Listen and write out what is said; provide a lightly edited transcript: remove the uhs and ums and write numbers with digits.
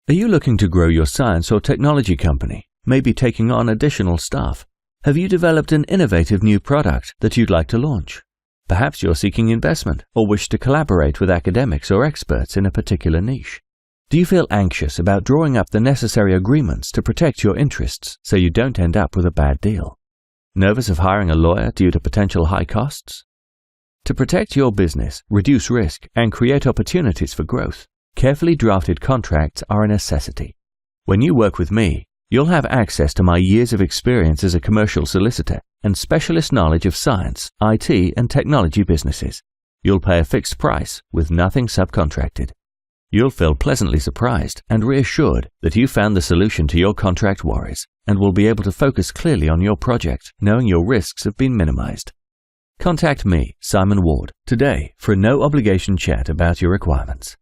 Are you looking to grow your science or technology company, maybe taking on additional staff? Have you developed an innovative new product that you'd like to launch? Perhaps you're seeking investment or wish to collaborate with academics or experts in a particular niche. Do you feel anxious about drawing up the necessary agreements to protect your interests so you don't end up with a bad deal? Nervous of hiring a lawyer due to potential high costs? To protect your business, reduce risk, and create opportunities for growth, carefully drafted contracts are a necessity. When you work with me, you'll have access to my years of experience as a commercial solicitor and specialist knowledge of science, IT, and technology businesses. You'll pay a fixed price with nothing subcontracted. You'll feel pleasantly surprised and reassured that you found the solution to your contract worries and will be able to focus clearly on your project, knowing your risks have been minimized. Contact me, Simon Ward, today for a no-obligation chat about your requirements.